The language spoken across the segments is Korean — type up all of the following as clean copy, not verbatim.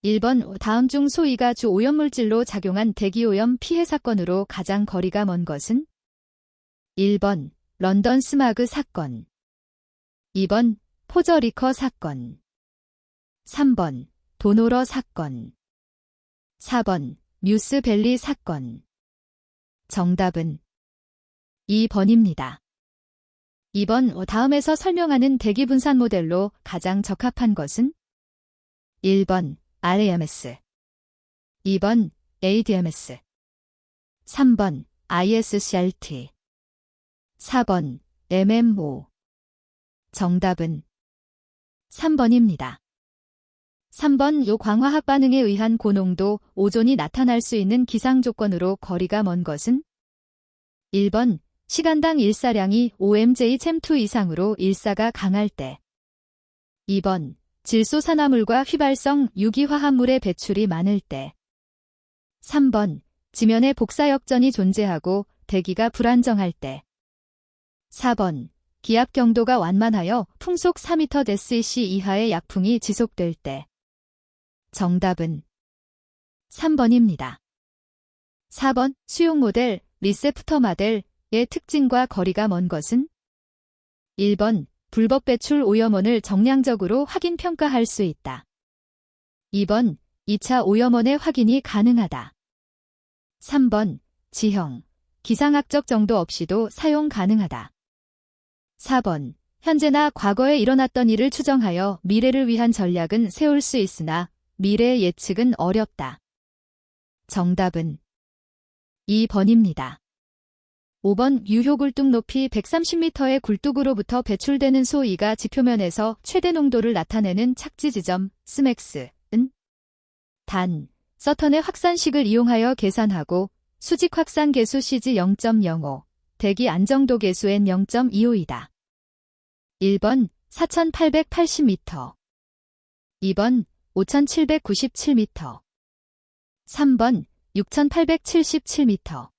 1번 다음 중 소이가 주 오염물질로 작용한 대기오염 피해 사건으로 가장 거리가 먼 것은? 1번 런던 스마그 사건, 2번 포저리커 사건, 3번 도노러 사건, 4번 뮤스밸리 사건. 정답은 2번입니다. 2번 다음에서 설명하는 대기 분산 모델로 가장 적합한 것은? 1번 RAMS, 2번 ADMS, 3번 ISCRT, 4번 MMO. 정답은 3번입니다. 3번 요광화학 반응에 의한 고농도 오존이 나타날 수 있는 기상 조건으로 거리가 먼 것은? 1번 시간당 일사량이 OMJ-Chem2 이상으로 일사가 강할 때, 2번 질소산화물과 휘발성 유기화합물의 배출이 많을 때, 3번 지면에 복사역전이 존재하고 대기가 불안정할 때, 4번 기압 경도가 완만하여 풍속 4m/dec 이하의 약풍이 지속될 때. 정답은 3번입니다. 4번 수용 모델, 리세프터 모델의 특징과 거리가 먼 것은? 1번 불법 배출 오염원을 정량적으로 확인 평가할 수 있다. 2번 2차 오염원의 확인이 가능하다. 3번 지형, 기상학적 정도 없이도 사용 가능하다. 4번 현재나 과거에 일어났던 일을 추정하여 미래를 위한 전략은 세울 수 있으나 미래의 예측은 어렵다. 정답은 2번입니다. 5번 유효 굴뚝 높이 130m의 굴뚝으로부터 배출되는 소이가 지표면에서 최대 농도를 나타내는 착지 지점 스맥스은 단 서턴의 확산식을 이용하여 계산하고 수직 확산 계수 CG 0.05, 대기 안정도 계수 N 0.25이다. 1번 4,880m, 2번 5,797m, 3번 6,877m,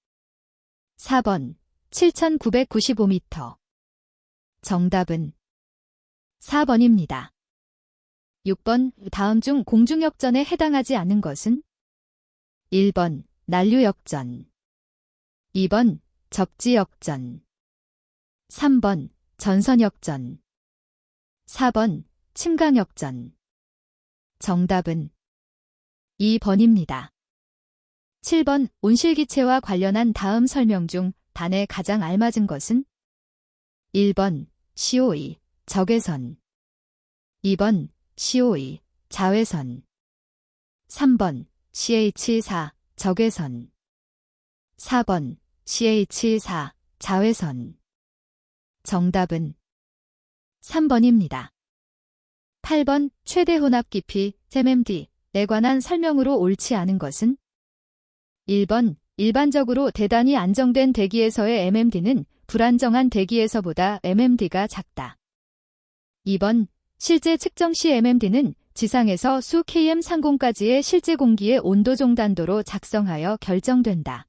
4번 7,995m. 정답은 4번입니다. 6번 다음 중 공중역전에 해당하지 않은 것은? 1번 난류역전, 2번 접지역전, 3번 전선역전, 4번 침강역전. 정답은 2번입니다. 7번 온실기체와 관련한 다음 설명 중 단에 가장 알맞은 것은? 1번 COE 적외선, 2번 COE 자외선, 3번 CH4 적외선, 4번 CH4 자외선. 정답은 3번입니다. 8번 최대 혼합 깊이 MMD에 관한 설명으로 옳지 않은 것은? 1번 일반적으로 대단히 안정된 대기에서의 MMD는 불안정한 대기에서보다 MMD가 작다. 2번 실제 측정 시 MMD는 지상에서 수 km 상공까지의 실제 공기의 온도 종단도로 작성하여 결정된다.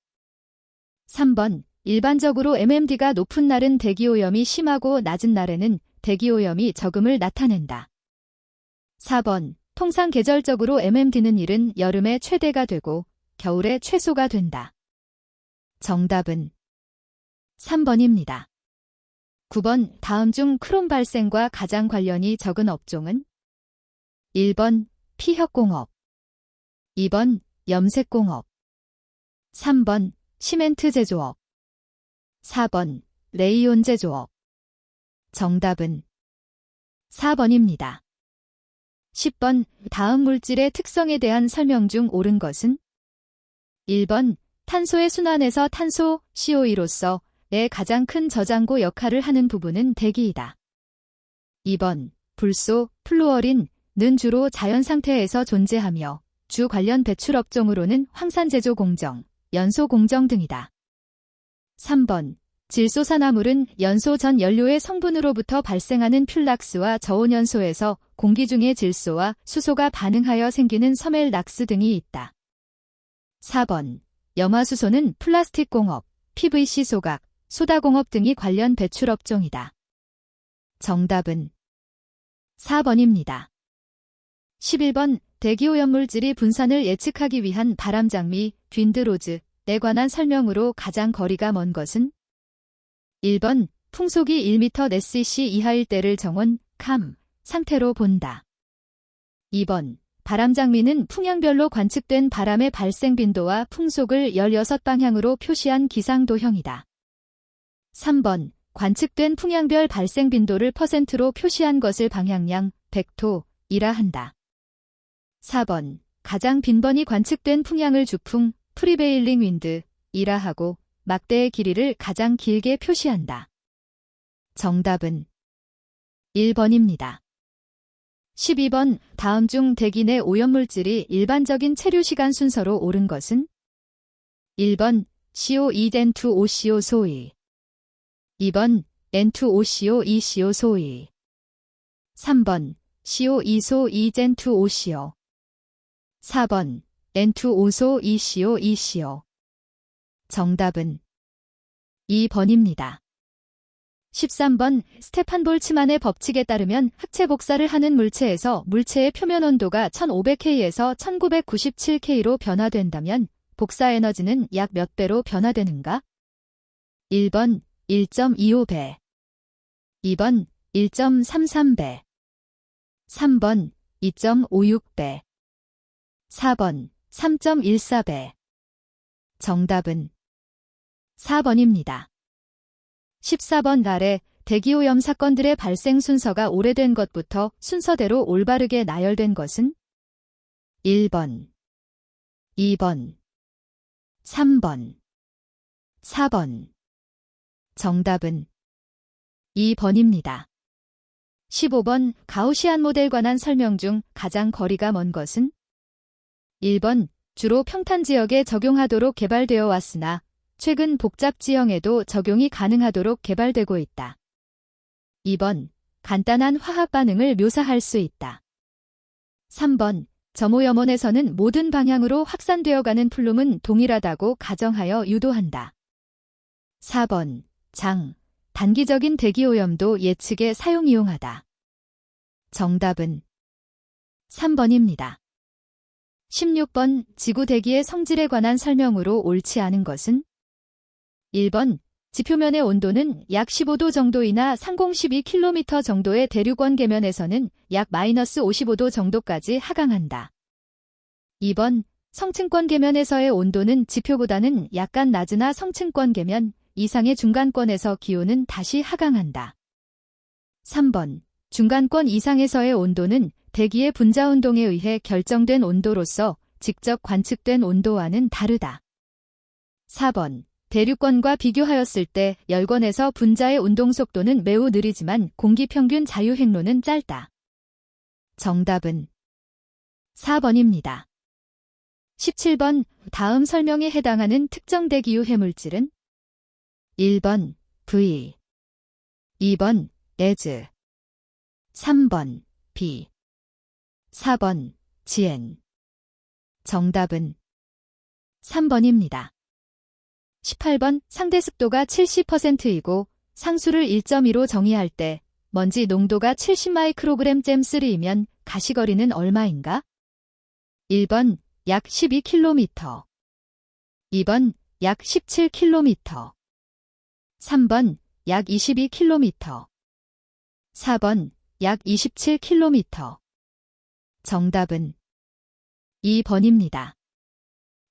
3번 일반적으로 MMD가 높은 날은 대기오염이 심하고 낮은 날에는 대기오염이 적음을 나타낸다. 4번 통상 계절적으로 MMD는 이른 여름에 최대가 되고 겨울에 최소가 된다. 정답은 3번입니다. 9번 다음 중 크롬 발생과 가장 관련이 적은 업종은? 1번 피혁공업, 2번 염색공업, 3번 시멘트 제조업, 4번 레이온 제조업. 정답은 4번입니다. 10번 다음 물질의 특성에 대한 설명 중 옳은 것은? 1번 탄소의 순환에서 탄소 COE로서의 가장 큰 저장고 역할을 하는 부분은 대기이다. 2번 불소, 플루어린은 주로 자연 상태에서 존재하며 주 관련 배출 업종으로는 황산 제조 공정, 연소 공정 등이다. 3번 질소산화물은 연소 전 연료의 성분으로부터 발생하는 퓰락스와 저온연소에서 공기 중의 질소와 수소가 반응하여 생기는 섬엘낙스 등이 있다. 4번 염화수소는 플라스틱 공업, PVC 소각, 소다공업 등이 관련 배출 업종이다. 정답은 4번입니다. 11번 대기오염물질이 분산을 예측하기 위한 바람장미, 윈드로즈에 관한 설명으로 가장 거리가 먼 것은 1번 풍속이 1m /s 이하일 때를 정원, 캄, 상태로 본다. 2번 바람장미는 풍향별로 관측된 바람의 발생 빈도와 풍속을 16방향으로 표시한 기상도형이다. 3번 관측된 풍향별 발생 빈도를 %로 표시한 것을 방향량, 벡토이라 한다. 4번 가장 빈번히 관측된 풍향을 주풍, 프리베일링 윈드이라 하고 막대의 길이를 가장 길게 표시한다. 정답은 1번입니다. 12번 다음 중 대기 내 오염물질이 일반적인 체류 시간 순서로 옳은 것은 1번 CO2 N2OCO 소일 2번 N2OCO 2CO 소일 3번 CO2소 2Gen2OCO 4번 N2O소 2CO 2CO 정답은 2번입니다. 13번 스테판 볼츠만의 법칙에 따르면 흑체 복사를 하는 물체에서 물체의 표면 온도가 1500K에서 1997K로 변화된다면 복사 에너지는 약 몇 배로 변화되는가? 1번 1.25배 2번 1.33배 3번 2.56배 4번 3.14배 정답은 4번입니다. 14번 아래 대기오염 사건들의 발생 순서가 오래된 것부터 순서대로 올바르게 나열된 것은 1번, 2번, 3번, 4번. 정답은 2번입니다. 15번 가우시안 모델 관한 설명 중 가장 거리가 먼 것은 1번 주로 평탄 지역에 적용하도록 개발되어 왔으나 최근 복잡 지형에도 적용이 가능하도록 개발되고 있다. 2번 간단한 화학 반응을 묘사할 수 있다. 3번 점오염원에서는 모든 방향으로 확산되어가는 플룸은 동일하다고 가정하여 유도한다. 4번 단기적인 대기오염도 예측에 사용 이용하다. 정답은 3번입니다. 16번 지구 대기의 성질에 관한 설명으로 옳지 않은 것은 1번 지표면의 온도는 약 15도 정도이나 상공 12km 정도의 대륙원 계면에서는 약 -55도 정도까지 하강한다. 2번 성층권 계면에서의 온도는 지표보다는 약간 낮으나 성층권 계면 이상의 중간권에서 기온은 다시 하강한다. 3번 중간권 이상에서의 온도는 대기의 분자운동에 의해 결정된 온도로서 직접 관측된 온도와는 다르다. 4번 대륙권과 비교하였을 때 열권에서 분자의 운동속도는 매우 느리지만 공기평균 자유행로는 짧다. 정답은 4번입니다. 17번 다음 설명에 해당하는 특정 대기유 해물질은 1번 V 2번 as 3번 B 4번 GN 정답은 3번입니다. 18번 상대 습도가 70%이고 상수를 1.2로 정의할 때 먼지 농도가 70마이크로그램/3이면 가시거리는 얼마인가? 1번 약 12km 2번 약 17km 3번 약 22km 4번 약 27km 정답은 2번입니다.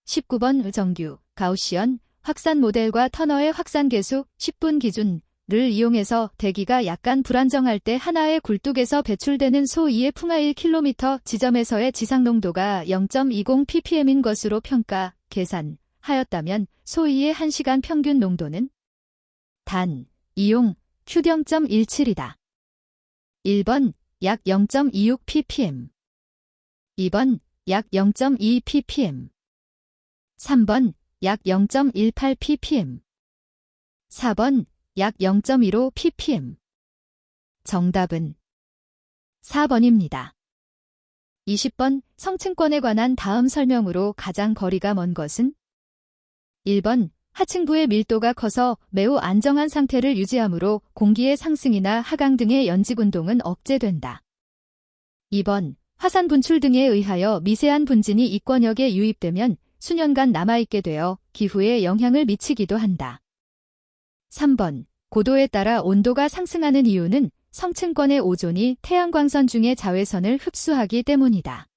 19번 정규 가우시언 확산 모델과 터너의 확산 계수 10분 기준을 이용해서 대기가 약간 불안정할 때 하나의 굴뚝에서 배출되는 소위의 풍하 1km 지점에서의 지상농도가 0.20ppm인 것으로 평가, 계산하였다면 소위의 1시간 평균 농도는 단, 이용, Q0.17이다. 1번 약 0.26ppm 2번 약 0.2ppm 3번 약 0.18ppm 4번 약 0.15ppm 정답은 4번입니다. 20번 성층권에 관한 다음 설명으로 가장 거리가 먼 것은 1번 하층부의 밀도가 커서 매우 안정한 상태를 유지하므로 공기의 상승이나 하강 등의 연직운동은 억제된다. 2번 화산 분출 등에 의하여 미세한 분진이 이권역에 유입되면 수년간 남아있게 되어 기후에 영향을 미치기도 한다. 3번. 고도에 따라 온도가 상승하는 이유는 성층권의 오존이 태양광선 중의 자외선을 흡수하기 때문이다.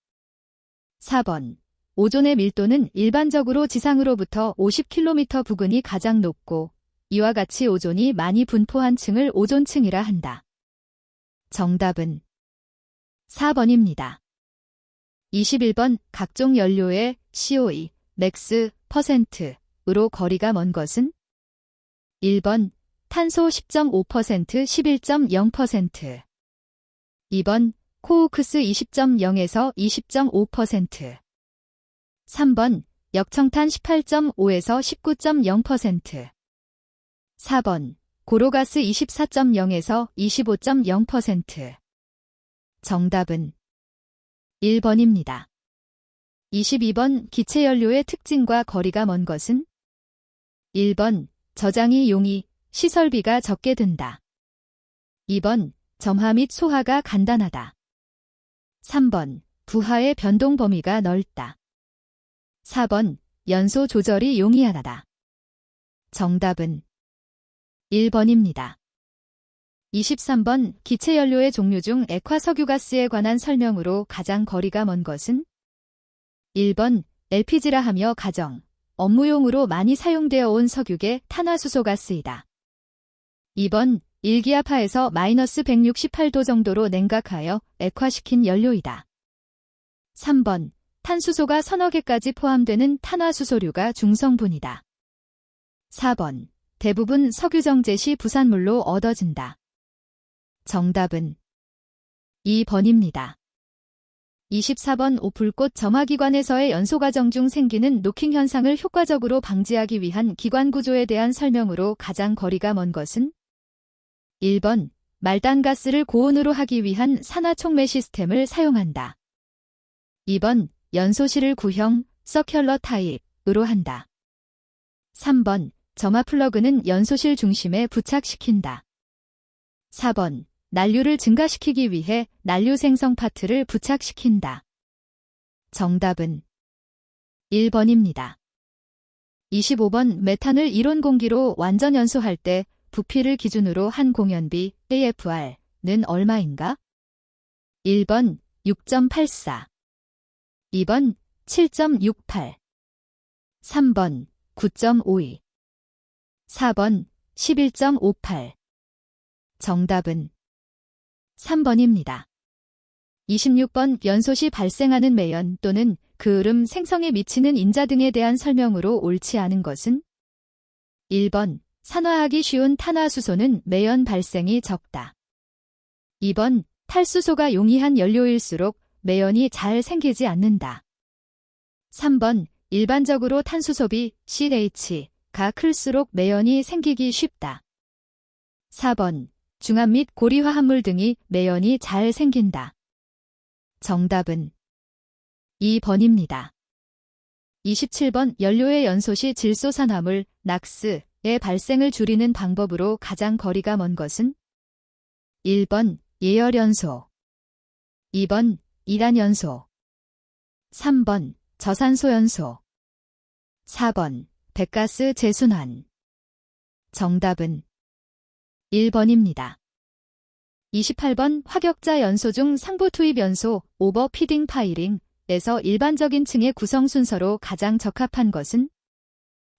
4번. 오존의 밀도는 일반적으로 지상으로부터 50km 부근이 가장 높고 이와 같이 오존이 많이 분포한 층을 오존층이라 한다. 정답은 4번입니다. 21번. 각종 연료의 CO2 맥스 %으로 거리가 먼 것은 1번 탄소 10.5% 11.0%, 2번 코오크스 20.0에서 20.5%, 3번 역청탄 18.5에서 19.0%, 4번 고로가스 24.0에서 25.0%. 정답은 1번입니다. 22번. 기체연료의 특징과 거리가 먼 것은 1번 저장이 용이, 시설비가 적게 든다. 2번 점화 및 소화가 간단하다. 3번 부하의 변동 범위가 넓다. 4번 연소 조절이 용이하다. 정답은 1번입니다. 23번. 기체연료의 종류 중 액화석유가스에 관한 설명으로 가장 거리가 먼 것은 1번 LPG라 하며 가정, 업무용으로 많이 사용되어 온 석유계 탄화수소가스이다. 2번 일기압하에서 마이너스 168도 정도로 냉각하여 액화시킨 연료이다. 3번 탄수소가 서너 개까지 포함되는 탄화수소류가 중성분이다. 4번 대부분 석유정제 시 부산물로 얻어진다. 정답은 2번입니다. 24번. 오불꽃 점화기관에서의 연소과정 중 생기는 노킹 현상을 효과적으로 방지하기 위한 기관 구조에 대한 설명으로 가장 거리가 먼 것은 1번 말단가스를 고온으로 하기 위한 산화촉매 시스템을 사용한다. 2번 연소실을 구형 서큘러 타입으로 한다. 3번 점화 플러그는 연소실 중심에 부착시킨다. 4번 난류를 증가시키기 위해 난류 생성 파트를 부착시킨다. 정답은 1번입니다. 25번. 메탄을 이론 공기로 완전 연소할 때 부피를 기준으로 한 공연비 AFR는 얼마인가? 1번 6.84, 2번 7.68, 3번 9.52, 4번 11.58. 정답은 3번입니다. 26번. 연소 시 발생하는 매연 또는 그을음 생성에 미치는 인자 등에 대한 설명으로 옳지 않은 것은 1번 산화하기 쉬운 탄화수소는 매연 발생이 적다. 2번 탈수소가 용이한 연료일수록 매연이 잘 생기지 않는다. 3번 일반적으로 탄수소비 CH가 클수록 매연이 생기기 쉽다. 4번 중압 및 고리 화합물 등이 매연이 잘 생긴다. 정답은 2번입니다. 27번. 연료의 연소 시 질소산화물 낙스의 발생을 줄이는 방법으로 가장 거리가 먼 것은 1번 예열연소, 2번 이란연소, 3번 저산소연소, 4번 배가스 재순환. 정답은 1번입니다. 28번. 화격자 연소 중 상부 투입 연소, 오버 피딩 파이링에서 일반적인 층의 구성 순서로 가장 적합한 것은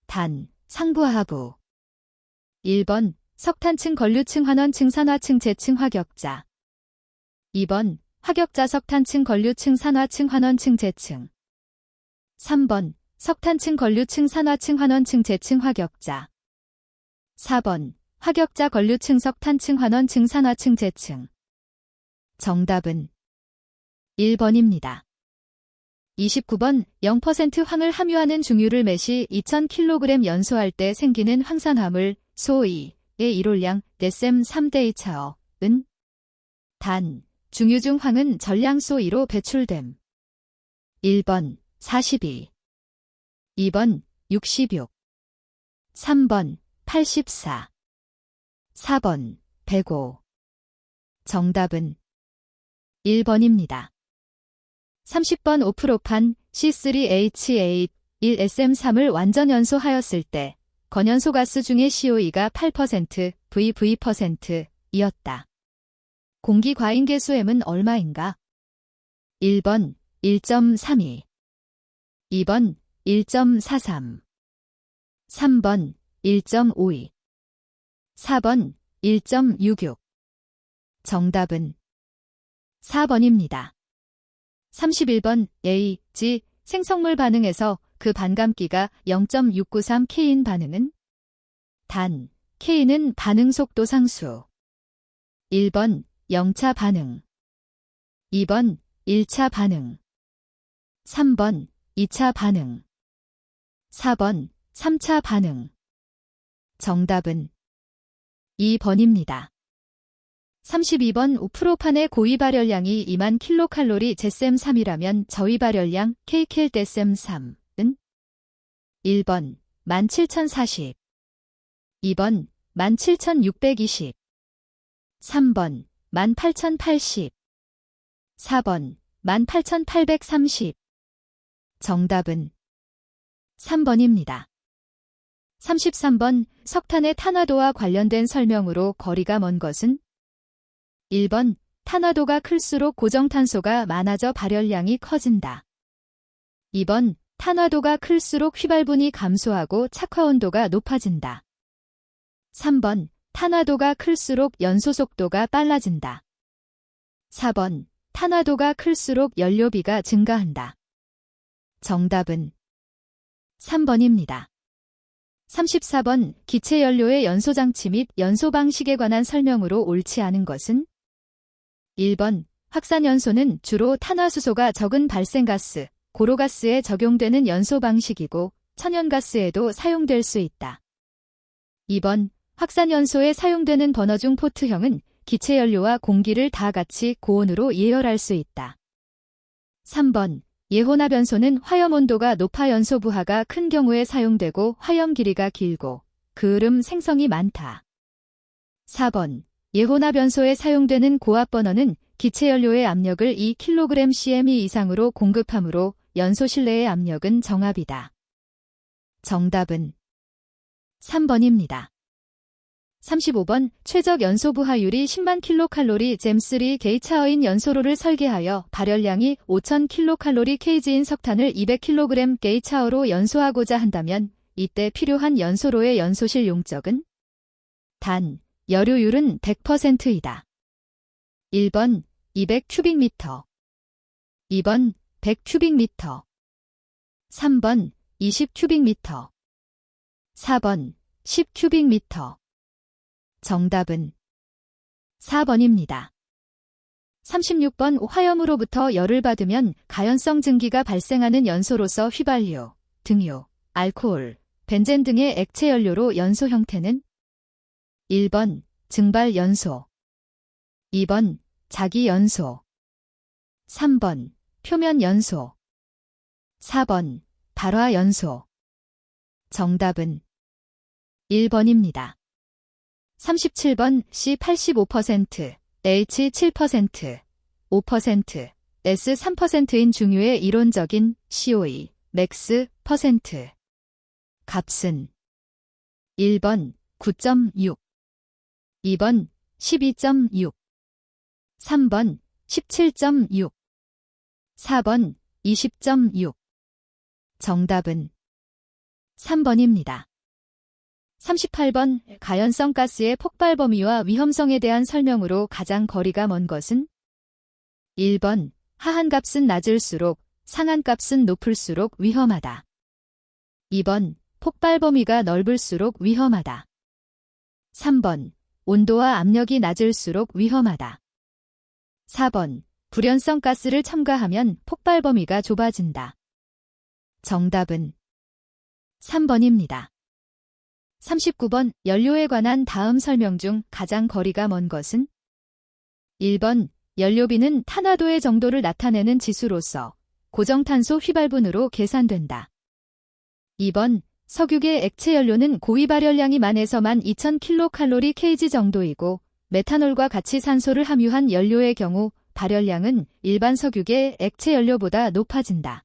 단, 상부 하부. 1번 석탄층 건류층 환원층 산화층 재층 화격자. 2번 화격자 석탄층 건류층 산화층 환원층 재층. 3번 석탄층 건류층 산화층 환원층 재층 화격자. 4번 화격자 건류층 석탄층 환원층 산화층 재층. 정답은 1번입니다. 29번. 0% 황을 함유하는 중유를 매시 2000kg 연소할 때 생기는 황산화물 소이의 일홀량 데셈 3대 2차어은 단, 중유 중 황은 전량소 2로 배출됨. 1번 42, 2번 66, 3번 84, 4번 105. 정답은 1번입니다. 30번 5프로판 C3H8 1SM3을 완전 연소하였을 때 건연소 가스 중의 COE가 8%, VV%이었다. 공기 과잉계수 M은 얼마인가? 1번 1.32, 2번 1.43, 3번 1.52, 4번 1.66. 정답은 4번입니다. 31번 A, G 생성물 반응에서 그 반감기가 0.693K인 반응은? 단, K는 반응 속도 상수. 1번 0차 반응, 2번 1차 반응, 3번 2차 반응, 4번 3차 반응. 정답은 2번입니다. 32번 5프로판의 고위 발열량이 2만 킬로칼로리 제셈3이라면 저위 발열량 kcal 데셈3은? 1번 17,040, 2번 17,620, 3번 18,080, 4번 18,830. 정답은 3번입니다. 33번 석탄의 탄화도와 관련된 설명으로 거리가 먼 것은? 1번 탄화도가 클수록 고정탄소가 많아져 발열량이 커진다. 2번 탄화도가 클수록 휘발분이 감소하고 착화온도가 높아진다. 3번 탄화도가 클수록 연소 속도가 빨라진다. 4번 탄화도가 클수록 연료비가 증가한다. 정답은 3번입니다. 34번 기체연료의 연소장치 및 연소 방식에 관한 설명으로 옳지 않은 것은? 1번 확산연소는 주로 탄화수소가 적은 발생가스, 고로가스에 적용되는 연소 방식이고 천연가스에도 사용될 수 있다. 2번 확산연소에 사용되는 버너 중 포트형은 기체연료와 공기를 다 같이 고온으로 예열할 수 있다. 3번 예혼합연소는 화염온도가 높아 연소 부하가 큰 경우에 사용되고 화염 길이가 길고 그을음 생성이 많다. 4번 예혼합연소에 사용되는 고압 버너는 기체연료의 압력을 2kg/cm 이상으로 공급하므로 연소 실내의 압력은 정압이다. 정답은 3번입니다. 35번 최적 연소 부하율이 10만 킬로칼로리 잼3 게이차어인 연소로를 설계하여 발열량이 5,000킬로칼로리 kg인 석탄을 200kg 게이차어로 연소하고자 한다면 이때 필요한 연소로의 연소실 용적은? 단, 여류율은 100%이다. 1번 200큐빅미터, 2번 100큐빅미터, 3번 20큐빅미터, 4번 10큐빅미터. 정답은 4번입니다. 36번 화염으로부터 열을 받으면 가연성 증기가 발생하는 연소로서 휘발유, 등유, 알코올, 벤젠 등의 액체 연료로 연소 형태는? 1번 증발 연소, 2번 자기 연소, 3번 표면 연소, 4번 발화 연소. 정답은 1번입니다. 37번 C 85%, H 7%, 5%, S 3%인 중유의 이론적인 COE, 맥스 퍼센트. 값은 1번 9.6, 2번 12.6, 3번 17.6, 4번 20.6. 정답은 3번입니다. 38번 가연성 가스의 폭발 범위와 위험성에 대한 설명으로 가장 거리가 먼 것은? 1번 하한값은 낮을수록 상한값은 높을수록 위험하다. 2번 폭발 범위가 넓을수록 위험하다. 3번 온도와 압력이 낮을수록 위험하다. 4번 불연성 가스를 첨가하면 폭발 범위가 좁아진다. 정답은 3번입니다. 39번 연료에 관한 다음 설명 중 가장 거리가 먼 것은? 1번 연료비는 탄화도의 정도를 나타내는 지수로서 고정탄소 휘발분으로 계산된다. 2번 석유계 액체 연료는 고위 발열량이 만에서 12,000kcal kg 정도이고 메탄올과 같이 산소를 함유한 연료의 경우 발열량은 일반 석유계 액체 연료보다 높아진다.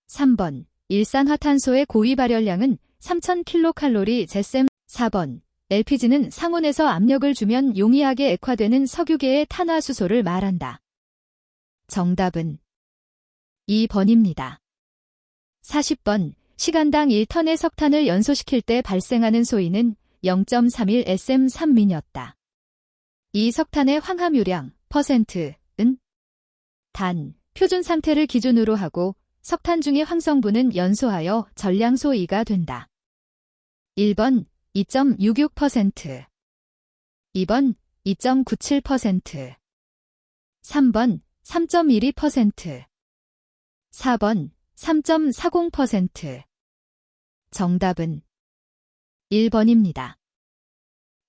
3번 일산화탄소의 고위 발열량은 3000kcal 제셈. 4번 LPG는 상온에서 압력을 주면 용이하게 액화되는 석유계의 탄화수소를 말한다. 정답은 2번입니다. 40번 시간당 1ton의 석탄을 연소시킬 때 발생하는 소인은 0.31 SM3민이었다. 이 석탄의 황함유량 %은 단, 표준 상태를 기준으로 하고 석탄 중의 황성분은 연소하여 전량소이가 된다. 1번 2.66%, 2번 2.97%, 3번 3.12%, 4번 3.40%. 정답은 1번입니다.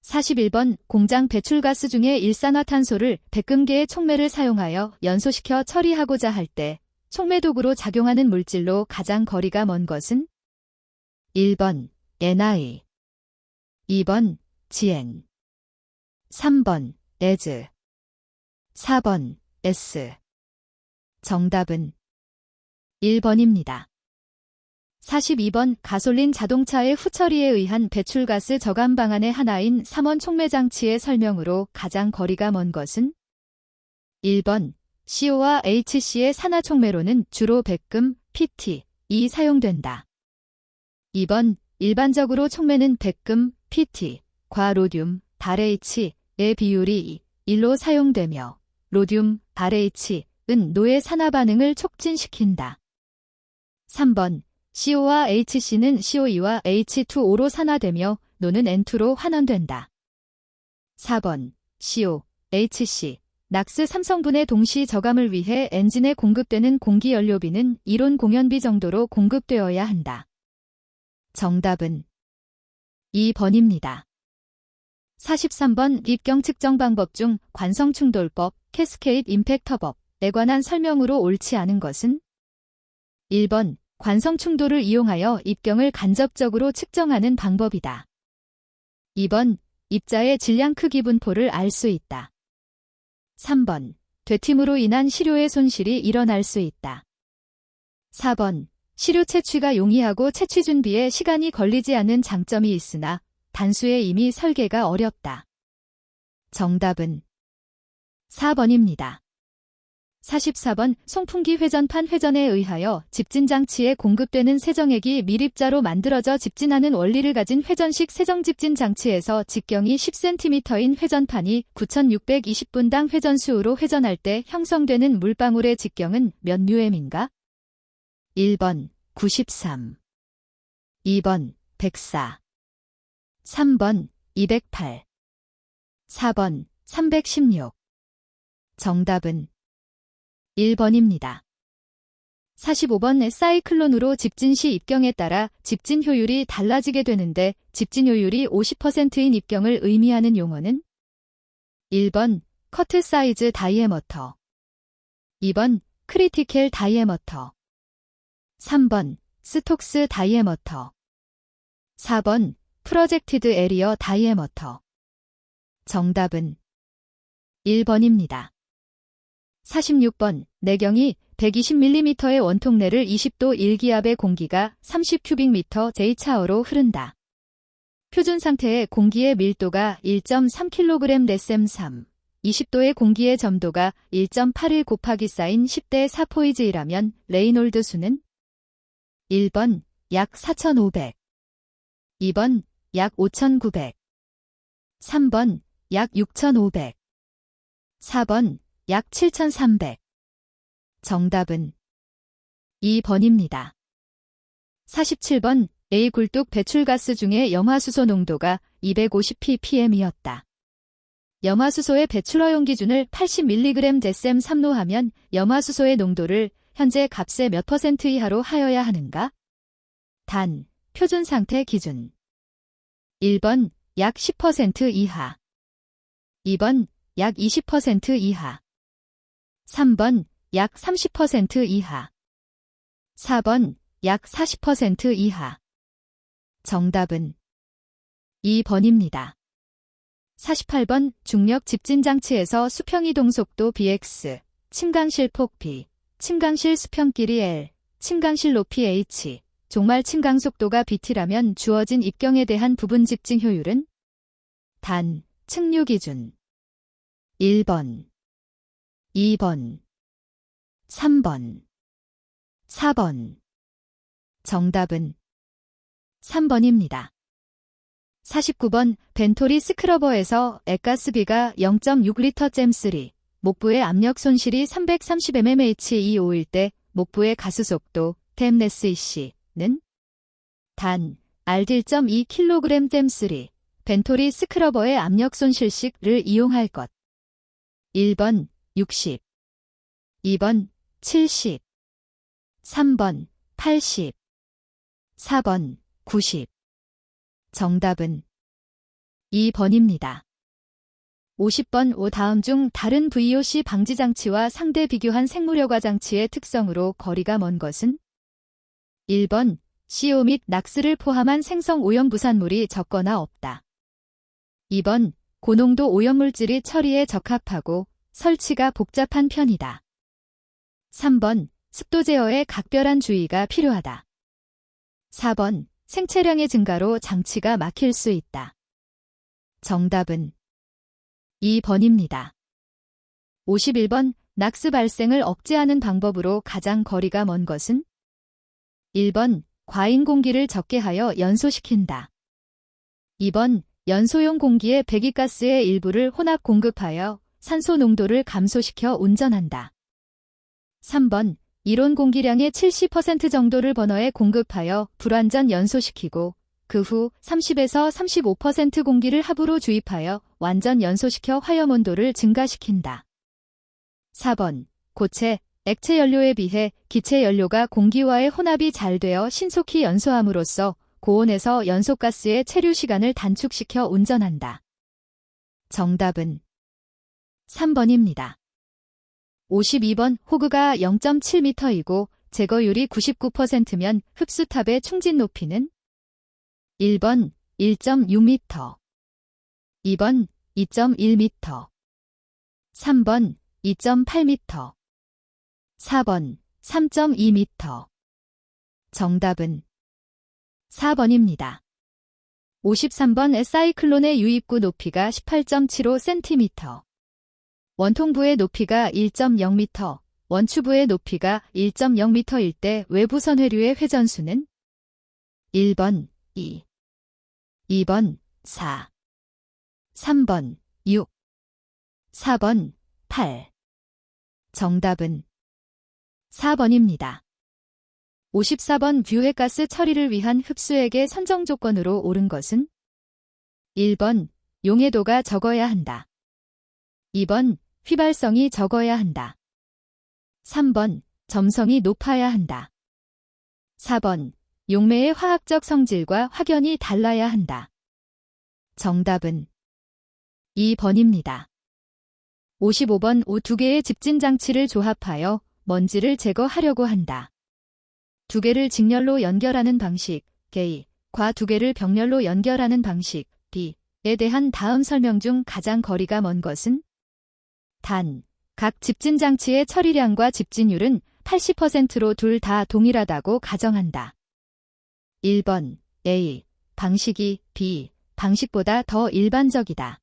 41번 공장 배출가스 중에 일산화탄소를 100금계의 촉매를 사용하여 연소시켜 처리하고자 할 때 촉매도구로 작용하는 물질로 가장 거리가 먼 것은 1번 Ni, 2번 Gn, 3번 S, 4번 S. 정답은 1번입니다. 42번 가솔린 자동차의 후처리에 의한 배출가스 저감 방안의 하나인 3원 촉매 장치의 설명으로 가장 거리가 먼 것은 1번 CO와 HC의 산화 촉매로는 주로 100금, PT2이 사용된다. 2번 일반적으로 촉매는 100금, PT, 과 로듐, 발H의 비율이 1로 사용되며 로듐, 발H은 노의 산화 반응을 촉진시킨다. 3번 CO와 HC는 CO2와 H2O로 산화되며 노는 N2로 환원된다. 4번 CO, HC, 낙스 3성분의 동시 저감을 위해 엔진에 공급되는 공기연료비는 이론 공연비 정도로 공급되어야 한다. 정답은 2번입니다. 43번 입경 측정 방법 중 관성충돌법, 캐스케이드 임팩터법에 관한 설명으로 옳지 않은 것은 1번 관성충돌을 이용하여 입경을 간접적으로 측정하는 방법이다. 2번 입자의 질량 크기 분포를 알 수 있다. 3번 되팀으로 인한 시료의 손실이 일어날 수 있다. 4번 시료 채취가 용이하고 채취 준비에 시간이 걸리지 않는 장점이 있으나 단수에 이미 설계가 어렵다. 정답은 4번입니다. 44번 송풍기 회전판 회전에 의하여 집진장치에 공급되는 세정액이 밀입자로 만들어져 집진하는 원리를 가진 회전식 세정집진 장치에서 직경이 10cm인 회전판이 9620분당 회전수로 회전할 때 형성되는 물방울의 직경은 몇 μm인가? 1번 93, 2번 104, 3번 208, 4번 316. 정답은 1번입니다. 45번 사이클론으로 집진 시 입경에 따라 집진 효율이 달라지게 되는데 집진 효율이 50%인 입경을 의미하는 용어는 1번 커트 사이즈 다이애머터, 2번 크리티켈 다이애머터, 3번 스톡스 다이애머터, 4번 프로젝티드 에리어 다이애머터. 정답은 1번입니다. 46번 내경이 120mm의 원통 내를 20도 1기압의 공기가 30큐빅미터 J차어로 흐른다. 표준 상태의 공기의 밀도가 1.3kg 데셈3, 20도의 공기의 점도가 1.81 곱하기 사인 10대 4포이즈이라면 레이놀드 수는 1번 약 4500, 2번 약 5900, 3번 약 6500, 4번 약 7300. 정답은 2번입니다. 47번 A 굴뚝 배출가스 중에 염화수소 농도가 250ppm이었다. 염화수소의 배출허용 기준을 80mg 데셈 3로 하면 염화수소의 농도를 현재 값의 몇 % 이하로 하여야 하는가? 단, 표준 상태 기준. 1번 약 10% 이하, 2번 약 20% 이하, 3번 약 30% 이하, 4번 약 40% 이하. 정답은 2번입니다. 48번 중력 집진장치에서 수평이동 속도 bx, 침강실 폭 b, 침강실 수평끼리 l, 침강실 높이 h, 종말 침강 속도가 bt라면 주어진 입경에 대한 부분 집진 효율은 단, 측류 기준 1번, 2번, 3번, 4번. 정답은 3번입니다. 49번 벤토리 스크러버에서 액가스비가 0.6L/3, 목부의 압력 손실이 330mmHg/일 때 목부의 가수속도 댐/는 단 R1.2kg/3, 벤토리 스크러버의 압력 손실식을 이용할 것. 1번 60, 2번 70, 3번 80, 4번 90. 정답은 2번입니다. 50번 다음 중 다른 VOC 방지 장치와 상대 비교한 생무력화 장치의 특성으로 거리가 먼 것은 1번 CO 및 낙스를 포함한 생성 오염부산물이 적거나 없다. 2번 고농도 오염물질이 처리에 적합하고 설치가 복잡한 편이다. 3번 습도 제어에 각별한 주의가 필요하다. 4번 생체량의 증가로 장치가 막힐 수 있다. 정답은 2번입니다. 51번 낙스 발생을 억제하는 방법으로 가장 거리가 먼 것은 1번 과잉 공기를 적게 하여 연소시킨다. 2번 연소용 공기의 배기가스의 일부를 혼합 공급하여 산소 농도를 감소시켜 운전한다. 3번 이론 공기량의 70% 정도를 버너에 공급하여 불완전 연소시키고 그 후 30에서 35% 공기를 합으로 주입하여 완전 연소시켜 화염온도를 증가시킨다. 4번 고체, 액체 연료에 비해 기체 연료가 공기와의 혼합이 잘 되어 신속히 연소함으로써 고온에서 연소가스의 체류 시간을 단축시켜 운전한다. 정답은 3번입니다. 52번 호그가 0.7m이고 제거율이 99%면 흡수탑의 충진 높이는 1번 1.6m, 2번 2.1m, 3번 2.8m, 4번 3.2m. 정답은 4번입니다. 53번 사이클론의 유입구 높이가 18.75cm, 원통부의 높이가 1.0m, 원추부의 높이가 1.0m일 때 외부 선회류의 회전수는 1번 2, 2번 4, 3번 6, 4번 8. 정답은 4번입니다. 54번 뷰해가스 처리를 위한 흡수액의 선정 조건으로 옳은 것은 1번 용해도가 적어야 한다. 2번 휘발성이 적어야 한다. 3번 점성이 높아야 한다. 4번 용매의 화학적 성질과 확연히 달라야 한다. 정답은 2번입니다. 55번 두 개의 집진장치를 조합하여 먼지를 제거하려고 한다. 두 개를 직렬로 연결하는 방식, 과 두 개를 병렬로 연결하는 방식, B에 대한 다음 설명 중 가장 거리가 먼 것은 단, 각 집진장치의 처리량과 집진율은 80%로 둘 다 동일하다고 가정한다. 1번 A. 방식이 B. 방식보다 더 일반적이다.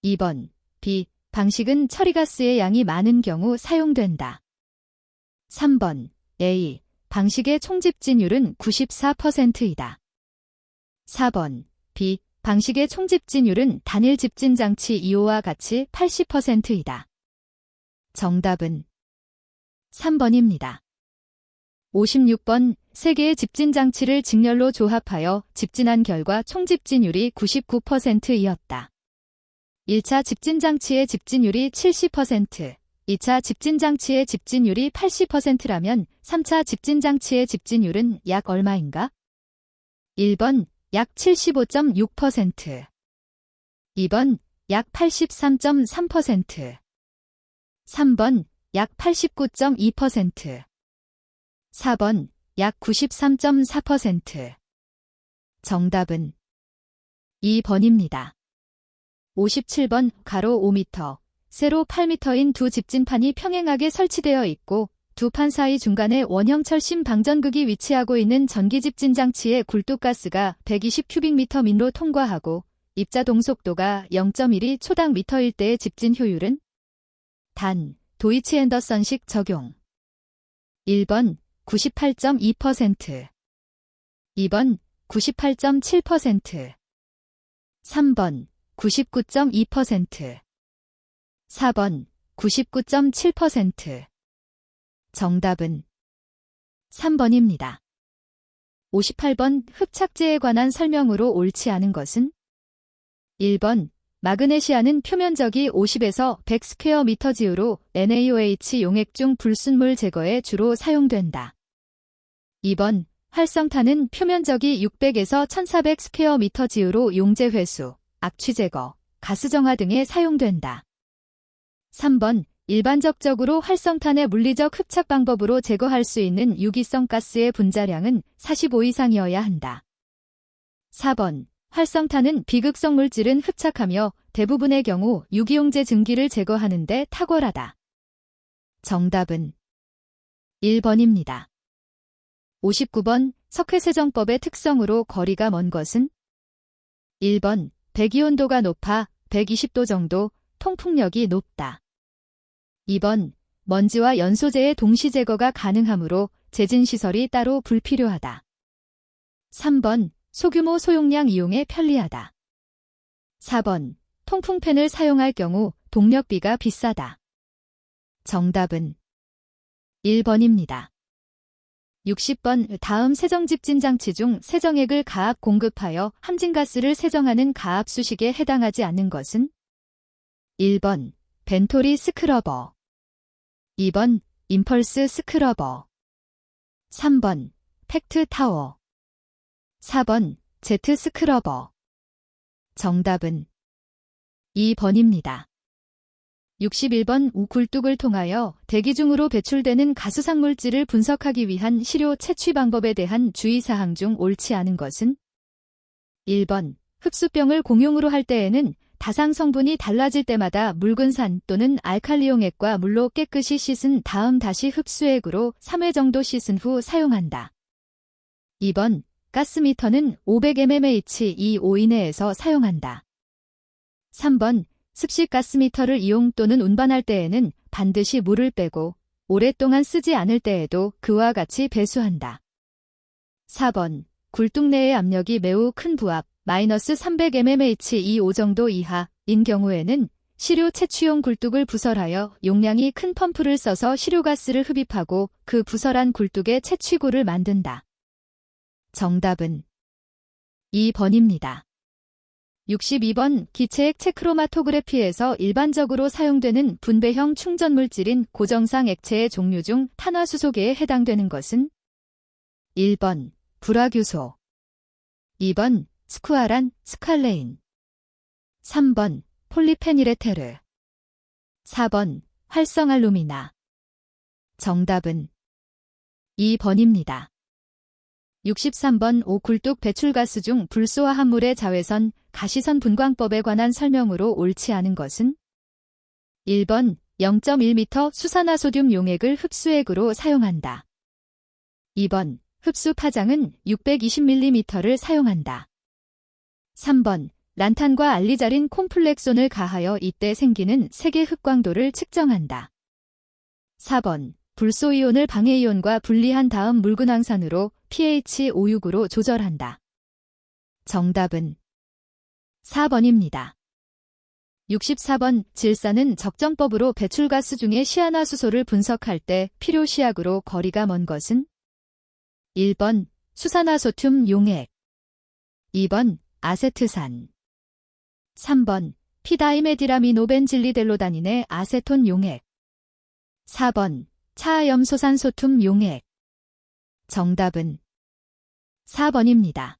2번 B. 방식은 처리가스의 양이 많은 경우 사용된다. 3번 A. 방식의 총집진율은 94%이다. 4번 B. 방식의 총집진율은 단일 집진장치 2호와 같이 80%이다. 정답은 3번입니다. 56번 세 개의 집진장치를 직렬로 조합하여 집진한 결과 총집진율이 99%이었다. 1차 집진장치의 집진율이 70%, 2차 집진장치의 집진율이 80%라면 3차 집진장치의 집진율은 약 얼마인가? 1번 약 75.6%, 2번 약 83.3%, 3번 약 89.2%, 4번 약 93.4%. 정답은 2번입니다. 57번 가로 5m, 세로 8m인 두 집진판이 평행하게 설치되어 있고 두 판 사이 중간에 원형 철심 방전극이 위치하고 있는 전기집진 장치의 굴뚝가스가 120큐빅미터 민로 통과하고 입자 동속도가 0.1이 초당 미터일 때의 집진 효율은 단, 도이치 앤더선식 적용. 1번 98.2%, 2번 98.7%, 3번 99.2%, 4번 99.7%. 정답은 3번입니다. 58번 흡착제에 관한 설명으로 옳지 않은 것은 1번 마그네시아는 표면적이 50에서 100 스퀘어 미터 지우로 NaOH 용액 중 불순물 제거에 주로 사용된다. 2번 활성탄은 표면적이 600에서 1400 스퀘어 미터 지우로 용재 회수, 악취 제거, 가스 정화 등에 사용된다. 3번 일반적으로 활성탄의 물리적 흡착 방법으로 제거할 수 있는 유기성 가스의 분자량은 45 이상이어야 한다. 4번 활성탄은 비극성 물질은 흡착하며 대부분의 경우 유기용재 증기를 제거하는 데 탁월하다. 정답은 1번입니다. 59번 석회세정법의 특성으로 거리가 먼 것은 1번 배기온도가 높아 120도 정도, 통풍력이 높다. 2번 먼지와 연소재의 동시 제거가 가능하므로 제진시설이 따로 불필요하다. 3번 소규모 소용량 이용에 편리하다. 4번 통풍팬을 사용할 경우 동력비가 비싸다. 정답은 1번입니다. 60번 다음 세정집진 장치 중 세정액을 가압 공급하여 함진가스를 세정하는 가압수식에 해당하지 않는 것은 1번 벤토리 스크러버, 2번 임펄스 스크러버, 3번 팩트 타워, 4번 제트 스크러버. 정답은 2번입니다. 61번 굴뚝을 통하여 대기 중으로 배출되는 가수상물질을 분석하기 위한 시료 채취 방법에 대한 주의사항 중 옳지 않은 것은 1번 흡수병을 공용으로 할 때에는 다상 성분이 달라질 때마다 묽은 산 또는 알칼리용액과 물로 깨끗이 씻은 다음 다시 흡수액으로 3회 정도 씻은 후 사용한다. 2번 가스미터는 500mmH2O 이내에서 사용한다. 3번 습식 가스미터를 이용 또는 운반할 때에는 반드시 물을 빼고 오랫동안 쓰지 않을 때에도 그와 같이 배수한다. 4번 굴뚝 내의 압력이 매우 큰 부압 마이너스 300mmH2O 정도 이하인 경우에는 시료 채취용 굴뚝을 부설하여 용량이 큰 펌프를 써서 시료가스를 흡입하고 그 부설한 굴뚝에 채취구를 만든다. 정답은 2번입니다. 62번 기체액 체크로마토그래피에서 일반적으로 사용되는 분배형 충전물질인 고정상 액체의 종류 중 탄화수소계에 해당되는 것은 1번 불화규소, 2번 스쿠아란, 스칼레인, 3번 폴리페닐에테르, 4번 활성알루미나. 정답은 2번입니다. 63번 오굴뚝 배출가스 중 불소화 합물의 자외선, 가시선 분광법에 관한 설명으로 옳지 않은 것은 1번 0.1m 수산화소듐 용액을 흡수액으로 사용한다. 2번 흡수 파장은 620mm를 사용한다. 3번 란탄과 알리자린 콤플렉손을 가하여 이때 생기는 색의 흑광도를 측정한다. 4번 불소이온을 방해이온과 분리한 다음 묽은 황산으로 pH 5,6으로 조절한다. 정답은 4번입니다. 64번 질산은 적정법으로 배출가스 중에 시아나수소를 분석할 때 필요시약으로 거리가 먼 것은 1번 수산화소듐 용액, 2번 아세트산, 3번 피다이메디라미노벤질리델로다닌의 아세톤 용액, 4번 차염소산소듐 용액. 정답은 4번입니다.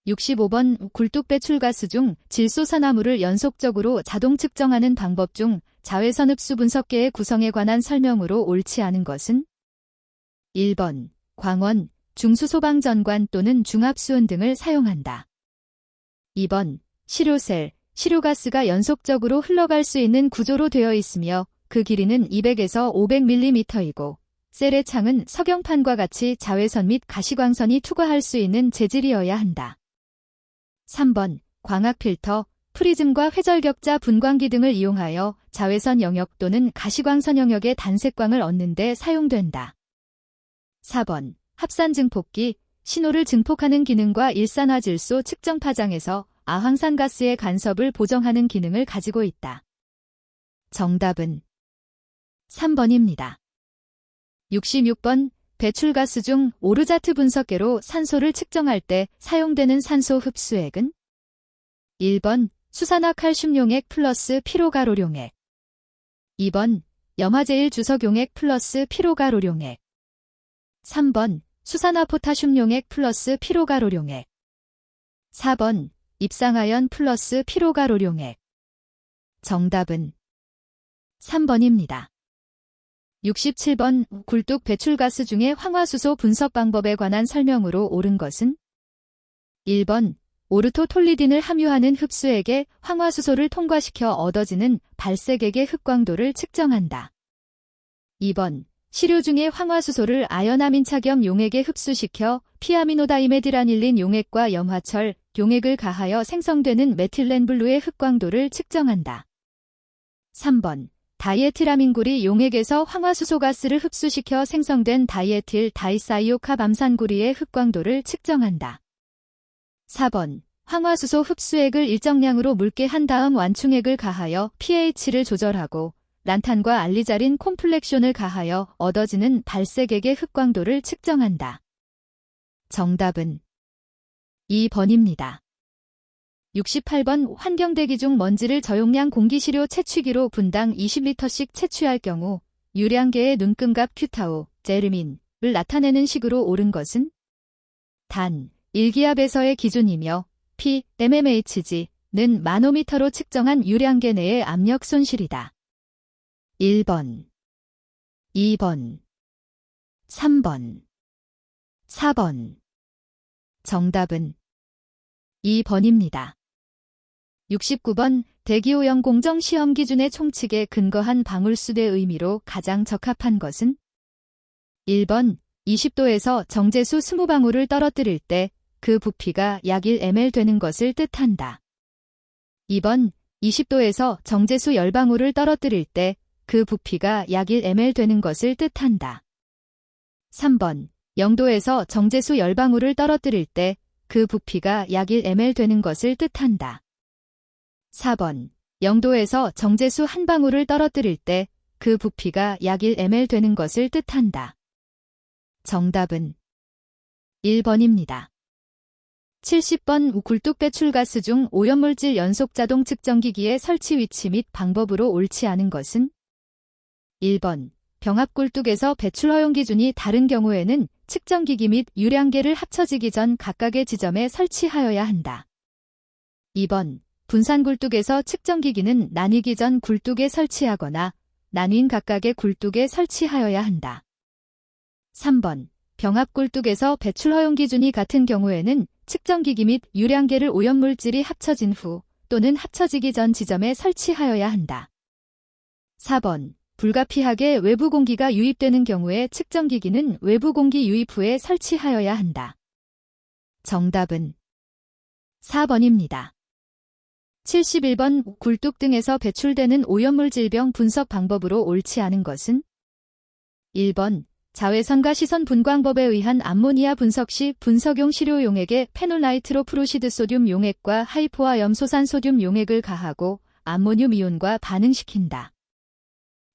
65번 굴뚝 배출가스 중 질소산화물을 연속적으로 자동 측정하는 방법 중 자외선 흡수 분석계의 구성에 관한 설명으로 옳지 않은 것은 1번 광원, 중수소방전관 또는 중압수온 등을 사용한다. 2번 시료셀, 시료가스가 연속적으로 흘러갈 수 있는 구조로 되어 있으며 그 길이는 200에서 500mm이고 셀의 창은 석영판과 같이 자외선 및 가시광선이 투과할 수 있는 재질이어야 한다. 3번 광학 필터, 프리즘과 회절격자 분광기 등을 이용하여 자외선 영역 또는 가시광선 영역의 단색광을 얻는 데 사용된다. 4번 합산 증폭기, 신호를 증폭하는 기능과 일산화질소 측정 파장에서 아황산가스의 간섭을 보정하는 기능을 가지고 있다. 정답은 3번입니다. 66번 배출가스 중 오르자트 분석계로 산소를 측정할 때 사용되는 산소 흡수액은 1번 수산화 칼슘용액 플러스 피로가로룡액 2번 염화제일 주석용액 플러스 피로가로룡액 3번 수산화 포타슘용액 플러스 피로가로룡액 4번 입상아연 플러스 피로가로룡액 정답은 3번입니다. 67번 굴뚝 배출가스 중에 황화수소 분석 방법에 관한 설명으로 옳은 것은 1번 오르토톨리딘을 함유하는 흡수액에 황화수소를 통과시켜 얻어지는 발색액의 흑광도를 측정한다. 2번 시료 중에 황화수소를 아연아민차겸 용액에 흡수시켜 피아미노다이메디라닐린 용액과 염화철, 용액을 가하여 생성되는 메틸렌블루의 흑광도를 측정한다. 3번 다이에틸아민구리 용액에서 황화수소 가스를 흡수시켜 생성된 다이에틸 다이사이오카밤산구리의 흑광도를 측정한다. 4번 황화수소 흡수액을 일정량으로 묽게 한 다음 완충액을 가하여 pH를 조절하고 란탄과 알리자린 콤플렉션을 가하여 얻어지는 발색액의 흑광도를 측정한다. 정답은 2번입니다. 68번 환경대기 중 먼지를 저용량 공기시료 채취기로 분당 20리터씩 채취할 경우 유량계의 눈금갑 큐타우, 제르민을 나타내는 식으로 옳은 것은 단 1기압에서의 기준이며 PMMHG는 마노미터로 측정한 유량계 내의 압력 손실이다. 1번, 2번, 3번, 4번. 정답은 2번입니다. 69번 대기오염 공정 시험 기준의 총칙에 근거한 방울수의 의미로 가장 적합한 것은 1번 20도에서 정제수 20방울을 떨어뜨릴 때 그 부피가 약 1ml 되는 것을 뜻한다. 2번 20도에서 정제수 10방울을 떨어뜨릴 때 그 부피가 약 1ml 되는 것을 뜻한다. 3번 0도에서 정제수 10방울을 떨어뜨릴 때 그 부피가 약 1ml 되는 것을 뜻한다. 4번 0도에서 정제수 1방울을 떨어뜨릴 때 그 부피가 약 1ml 되는 것을 뜻한다. 정답은 1번입니다. 70번 굴뚝 배출가스 중 오염물질 연속자동 측정기기의 설치 위치 및 방법으로 옳지 않은 것은 1번 병합굴뚝에서 배출 허용 기준이 다른 경우에는 측정기기 및 유량계를 합쳐지기 전 각각의 지점에 설치하여야 한다. 2번 분산굴뚝에서 측정기기는 나뉘기 전 굴뚝에 설치하거나 나뉜 각각의 굴뚝에 설치하여야 한다. 3번 병합굴뚝에서 배출 허용 기준이 같은 경우에는 측정기기 및 유량계를 오염물질이 합쳐진 후 또는 합쳐지기 전 지점에 설치하여야 한다. 4번 불가피하게 외부 공기가 유입되는 경우에 측정기기는 외부 공기 유입 후에 설치하여야 한다. 정답은 4번입니다. 71번 굴뚝 등에서 배출되는 오염물질병 분석 방법으로 옳지 않은 것은 1번 자외선과 시선 분광법에 의한 암모니아 분석 시 분석용 시료 용액에 페놀나이트로프루시드 소듐 용액과 하이포화 염소산 소듐 용액을 가하고 암모늄 이온과 반응시킨다.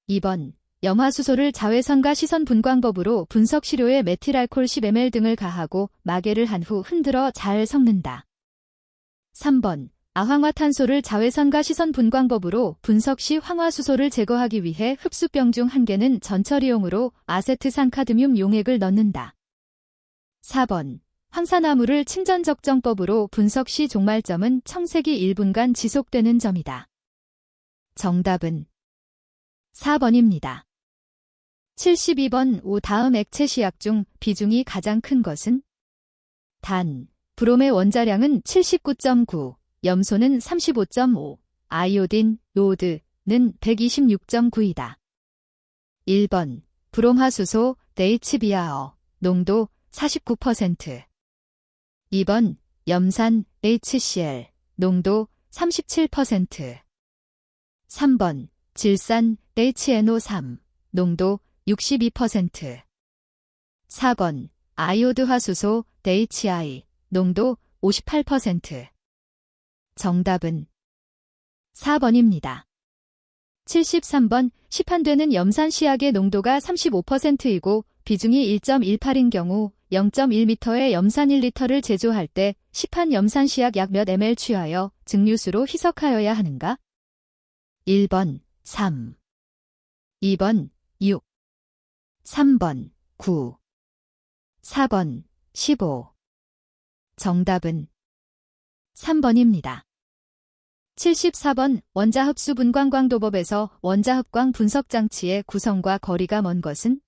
2번 염화수소를 자외선과 시선 분광법으로 분석 시료에 메틸알코올 10ml 등을 가하고 마개를 한 후 흔들어 잘 섞는다. 3번 아황화탄소를 자외선과 시선 분광법으로 분석 시 황화수소를 제거하기 위해 흡수병 중 한 개는 전처리용으로 아세트산카드뮴 용액을 넣는다. 4번 황산화물을 침전적정법으로 분석 시 종말점은 청색이 1분간 지속되는 점이다. 정답은 4번입니다. 72번 다음 액체 시약 중 비중이 가장 큰 것은 단, 브롬의 원자량은 79.9, 염소는 35.5, 아이오딘, 요오드는 126.9이다. 1번 브롬하수소, HBr, 농도 49%. 2번 염산, HCl, 농도 37%. 3번 질산, HNO3, 농도 62%. 4번 아이오드화수소, HI, 농도 58%. 정답은 4번입니다. 73번 시판되는 염산 시약의 농도가 35%이고 비중이 1.18인 경우 0.1m의 염산 1리터를 제조할 때 시판 염산 시약 약 몇 ml 취하여 증류수로 희석하여야 하는가? 1번 3, 2번 6, 3번 9, 4번 15. 정답은 3번입니다. 74번 원자흡수 분광광도법에서 원자흡광 분석장치의 구성과 거리가 먼 것은?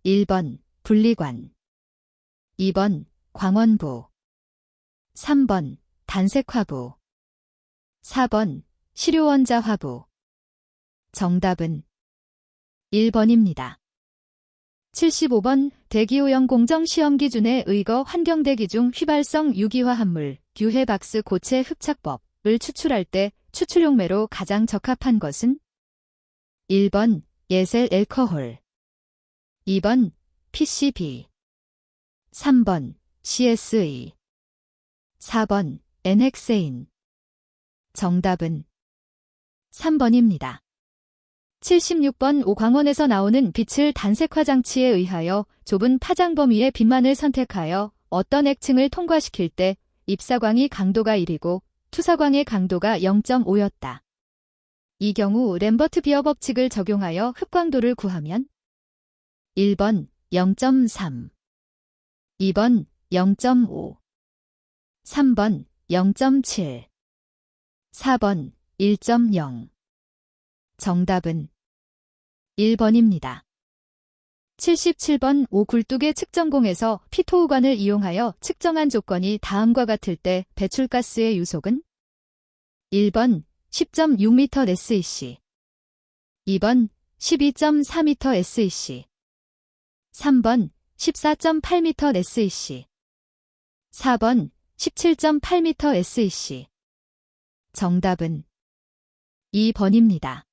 1번 분리관, 2번 광원부, 3번 단색화부, 4번 시료원자화부. 정답은 1번입니다. 75번 대기오염 공정 시험 기준에 의거 환경대기 중 휘발성 유기화합물 유해박스 고체 흡착법을 추출할 때 추출용매로 가장 적합한 것은? 1번 예셀 알코올, 2번 PCB, 3번 CSE, 4번 N헥세인. 정답은 3번입니다. 76번 오광원에서 나오는 빛을 단색화 장치에 의하여 좁은 파장 범위의 빛만을 선택하여 어떤 액층을 통과시킬 때 입사광이 강도가 1이고 투사광의 강도가 0.5였다. 이 경우 램버트 비어 법칙을 적용하여 흡광도를 구하면 1번 0.3, 2번 0.5, 3번 0.7, 4번 1.0. 정답은 1번입니다. 77번 오굴뚝의 측정공에서 피토우관을 이용하여 측정한 조건이 다음과 같을 때 배출가스의 유속은? 1번 10.6m SEC, 2번 12.4m SEC, 3번 14.8m SEC, 4번 17.8m SEC. 정답은 2번입니다.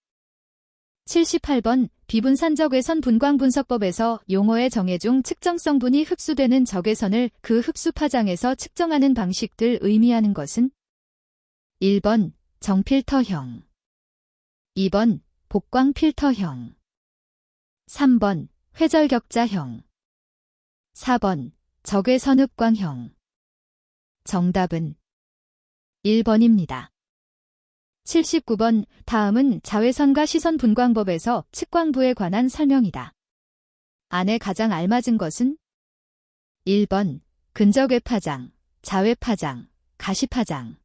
78번 비분산 적외선 분광 분석법에서 용어의 정의 중 측정성분이 흡수되는 적외선을 그 흡수 파장에서 측정하는 방식들 의미하는 것은? 1번 정필터형, 2번 복광필터형, 3번 회절격자형, 4번 적외선흡광형. 정답은 1번입니다. 79번 다음은 자외선과 시선 분광법에서 측광부에 관한 설명이다. 안에 가장 알맞은 것은? 1번 근적외파장, 자외파장, 가시파장,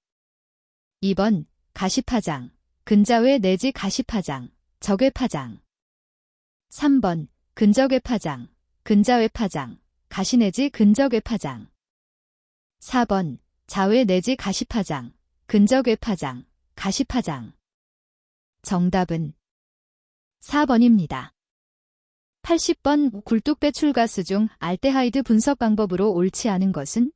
2번 가시파장, 근자외 내지 가시파장, 적외파장, 3번 근적외파장, 근자외파장, 가시 내지 근적외파장, 4번 자외 내지 가시파장, 근적외파장, 가시파장. 정답은 4번입니다. 80번 굴뚝 배출가스 중 알데하이드 분석 방법으로 옳지 않은 것은?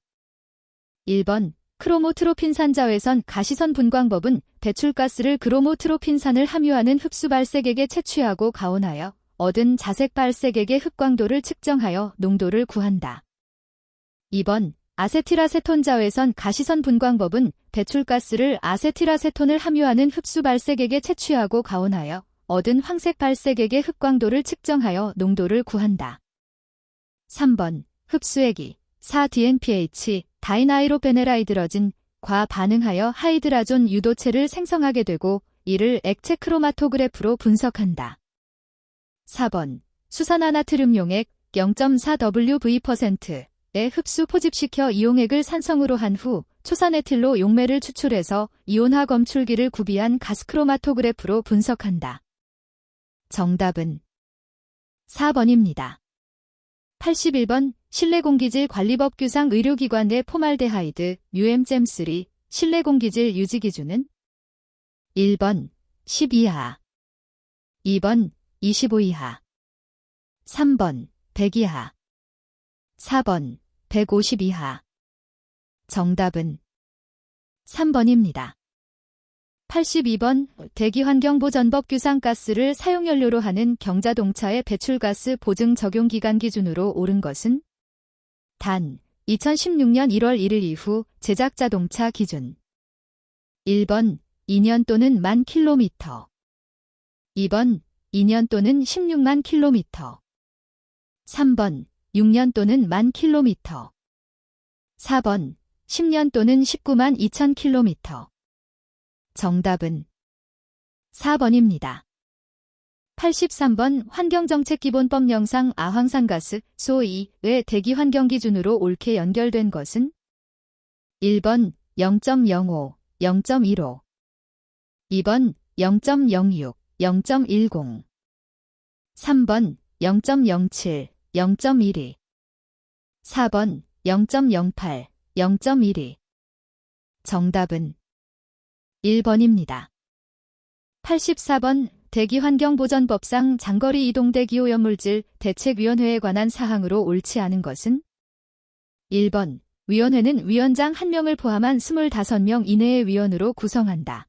1번 크로모트로핀산 자외선 가시선 분광법은 배출가스를 크로모트로핀산을 함유하는 흡수 발색액에 채취하고 가온하여 얻은 자색 발색액의 흡광도를 측정하여 농도를 구한다. 2번 아세틸아세톤 자외선 가시선 분광법은 배출가스를 아세틸아세톤을 함유하는 흡수 발색액에 채취하고 가온하여 얻은 황색 발색액의 흡광도를 측정하여 농도를 구한다. 3번 흡수액이 4-DNPH, 다이나이로페네라이드러진과 반응하여 하이드라존 유도체를 생성하게 되고 이를 액체 크로마토그래프로 분석한다. 4번 수산화나트륨 용액 0.4 Wv%의 흡수 포집시켜 이용액을 산성으로 한 후 초산에틸로 용매를 추출해서 이온화 검출기를 구비한 가스크로마토그래프로 분석한다. 정답은 4번입니다. 81번 실내공기질 관리법 규상 의료기관 내 포말데하이드, UM-3, 실내 공기질 유지 기준은 1번 10 이하, 2번 25 이하, 3번 100 이하, 4번 150 이하. 정답은 3번입니다. 82번 대기환경보전법 규상가스를 사용연료로 하는 경자동차의 배출가스 보증 적용기간 기준으로 옳은 것은 단 2016년 1월 1일 이후 제작 자동차 기준 1번 2년 또는 만 킬로미터, 2번 2년 또는 16만 킬로미터, 3번 6년 또는 만 킬로미터, 4번 10년 또는 19만 2천 킬로미터. 정답은 4번입니다. 83번 환경정책기본법 영상 아황산가스 소2의 대기환경 기준으로 옳게 연결된 것은 1번 0.05, 0.15, 2번 0.06, 0.10, 3번 0.07, 0.12, 4번 0.08, 0.12. 정답은 1번입니다. 84번 대기환경보전법상 장거리 이동 대기오염물질 대책위원회에 관한 사항으로 옳지 않은 것은 1번 위원회는 위원장 1명을 포함한 25명 이내의 위원으로 구성한다.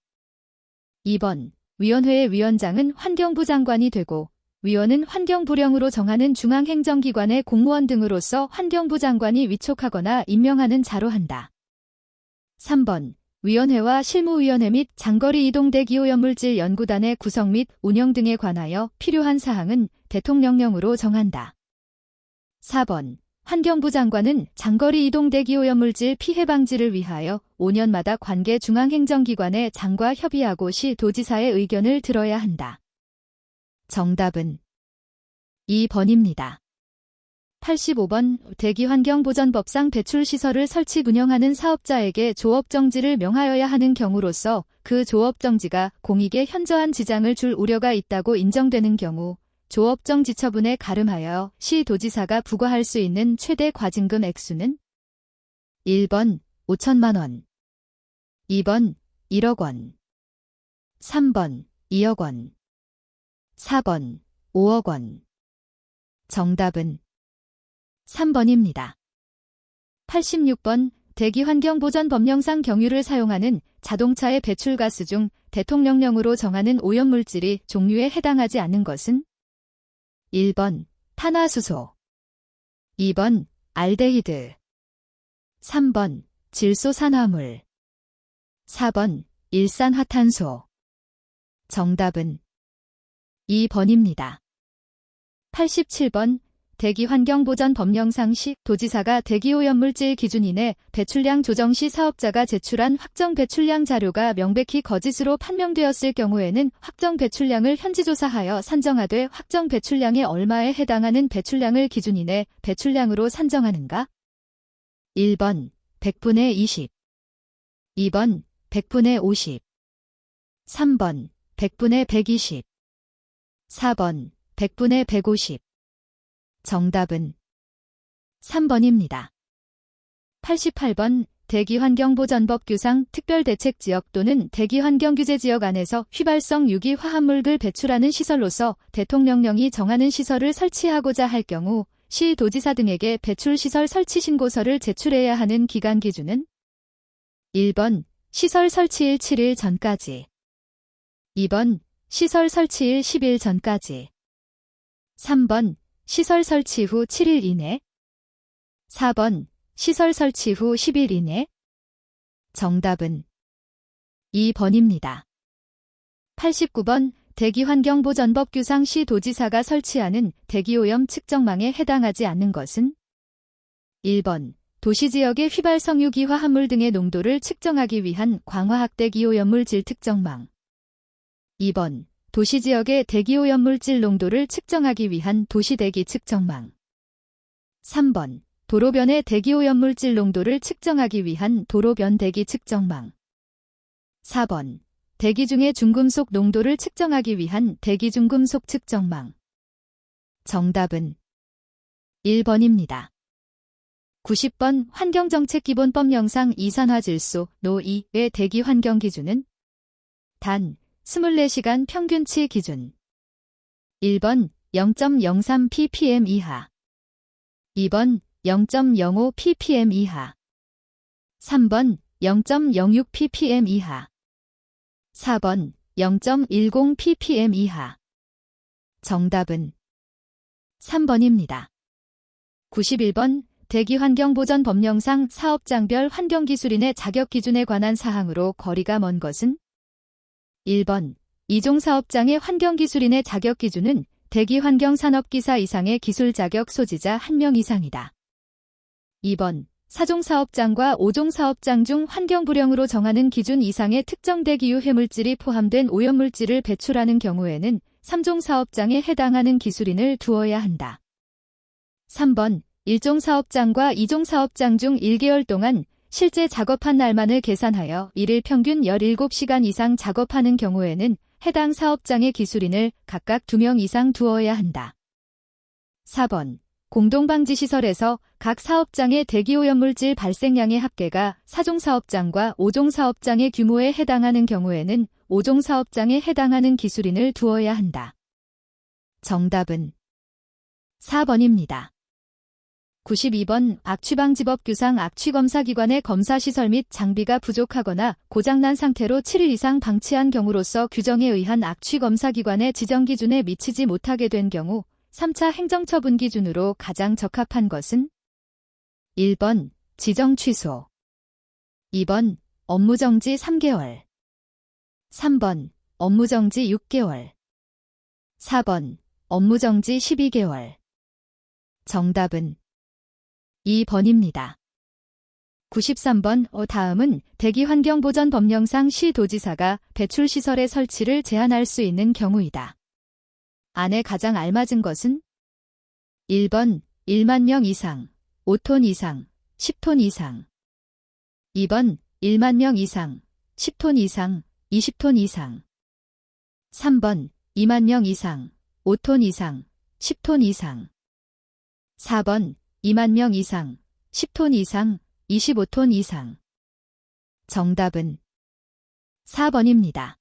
2번 위원회의 위원장은 환경부 장관이 되고 위원은 환경부령으로 정하는 중앙행정기관의 공무원 등으로서 환경부 장관이 위촉하거나 임명하는 자로 한다. 3번 위원회와 실무위원회 및 장거리 이동 대기오염물질 연구단의 구성 및 운영 등에 관하여 필요한 사항은 대통령령으로 정한다. 4번 환경부 장관은 장거리 이동 대기오염물질 피해 방지를 위하여 5년마다 관계 중앙행정기관의 장과 협의하고 시 도지사의 의견을 들어야 한다. 정답은 2번입니다. 85번 대기환경보전법상 배출시설을 설치 운영하는 사업자에게 조업정지를 명하여야 하는 경우로서 그 조업정지가 공익에 현저한 지장을 줄 우려가 있다고 인정되는 경우 조업정지 처분에 가름하여 시도지사가 부과할 수 있는 최대 과징금 액수는 1번 5천만 원, 2번 1억 원, 3번 2억 원, 4번 5억 원. 정답은 3번입니다. 86번 대기환경보전법령상 경유를 사용하는 자동차의 배출가스 중 대통령령으로 정하는 오염물질이 종류에 해당하지 않는 것은 1번 탄화수소, 2번 알데히드, 3번 질소산화물, 4번 일산화탄소. 정답은 2번입니다. 87번 대기환경보전법령상 시 도지사가 대기오염물질 기준인의 배출량 조정 시 사업자가 제출한 확정 배출량 자료가 명백히 거짓으로 판명되었을 경우에는 확정 배출량을 현지조사하여 산정하되 확정 배출량의 얼마에 해당하는 배출량을 기준인의 배출량으로 산정하는가? 1번 100분의 20, 2번 100분의 50, 3번 100분의 120, 4번 100분의 150. 정답은 3번입니다. 88번 대기환경보전법 규상 특별대책지역 또는 대기환경규제지역 안에서 휘발성 유기 화합물을 배출하는 시설로서 대통령령이 정하는 시설을 설치하고자 할 경우 시도지사 등에게 배출시설 설치 신고서를 제출해야 하는 기간 기준은 1번 시설 설치일 7일 전까지, 2번 시설 설치일 10일 전까지, 3번 시설 설치 후 7일 이내, 4번 시설 설치 후 10일 이내. 정답은 2번입니다. 89번 대기환경보전법 규상 시 도지사가 설치하는 대기오염 측정망에 해당하지 않는 것은 1번 도시지역의 휘발성 유기 화합물 등의 농도를 측정하기 위한 광화학 대기오염물질 특정망, 2번 도시지역의 대기오염물질 농도를 측정하기 위한 도시대기 측정망, 3번 도로변의 대기오염물질 농도를 측정하기 위한 도로변 대기 측정망, 4번 대기 중의 중금속 농도를 측정하기 위한 대기 중금속 측정망. 정답은 1번입니다. 90번 환경정책기본법 영상 이산화질소 노2의 대기환경 기준은 단 24시간 평균치 기준. 1번 0.03 ppm 이하. 2번 0.05 ppm 이하. 3번 0.06 ppm 이하. 4번 0.10 ppm 이하. 정답은 3번입니다. 91번 대기환경보전법령상 사업장별 환경기술인의 자격기준에 관한 사항으로 거리가 먼 것은 1번 이종사업장의 환경기술인의 자격기준은 대기환경산업기사 이상의 기술자격 소지자 1명 이상이다. 2번 사종사업장과 오종사업장 중 환경불량으로 정하는 기준 이상의 특정 대기유 해물질이 포함된 오염물질을 배출하는 경우에는 3종사업장에 해당하는 기술인을 두어야 한다. 3번 1종사업장과 2종사업장 중 1개월 동안 실제 작업한 날만을 계산하여 일일 평균 17시간 이상 작업하는 경우에는 해당 사업장의 기술인을 각각 2명 이상 두어야 한다. 4번 공동방지시설에서 각 사업장의 대기오염물질 발생량의 합계가 4종사업장과 5종사업장의 규모에 해당하는 경우에는 5종사업장에 해당하는 기술인을 두어야 한다. 정답은 4번입니다. 92번 악취방지법 규상 악취검사기관의 검사시설 및 장비가 부족하거나 고장난 상태로 7일 이상 방치한 경우로서 규정에 의한 악취검사기관의 지정기준에 미치지 못하게 된 경우 3차 행정처분 기준으로 가장 적합한 것은 1번 지정 취소. 2번 업무정지 3개월. 3번 업무정지 6개월. 4번 업무정지 12개월. 정답은 2번입니다. 93번 다음은 대기환경보전법령상 시도지사가 배출시설의 설치를 제한할 수 있는 경우이다. 안에 가장 알맞은 것은 1번 1만 명 이상, 5톤 이상, 10톤 이상. 2번 1만 명 이상, 10톤 이상, 20톤 이상. 3번 2만 명 이상, 5톤 이상, 10톤 이상. 4번 2만 명 이상, 10톤 이상, 25톤 이상. 정답은 4번입니다.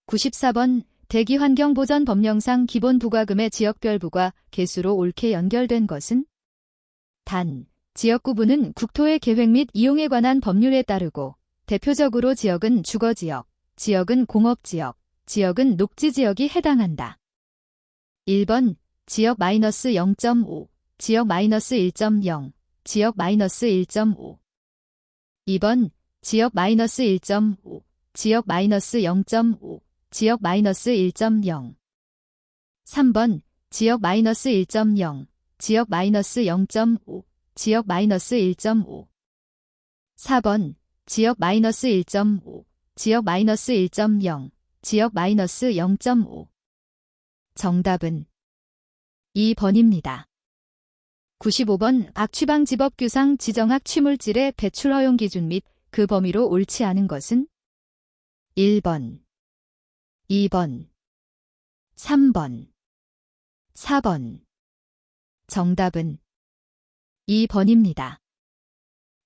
94번 대기환경보전법령상 기본부과금의 지역별 부과 개수로 옳게 연결된 것은 단, 지역구분은 국토의 계획 및 이용에 관한 법률에 따르고 대표적으로 지역은 주거지역, 지역은 공업지역, 지역은 녹지지역이 해당한다. 1번 지역 -0.5, 지역 -1.0, 지역 -1.5. 2번 지역 -1.5, 지역 -0.5, 지역 -1.0. 3번 지역 -1.0, 지역 -0.5, 지역 -1.5. 4번 지역 -1.5, 지역 -1.0, 지역 -0.5. 정답은 2번입니다. 95번 악취방지법 규상 지정학 취물질의 배출 허용 기준 및 그 범위로 옳지 않은 것은 1번, 2번, 3번, 4번. 정답은 2번입니다.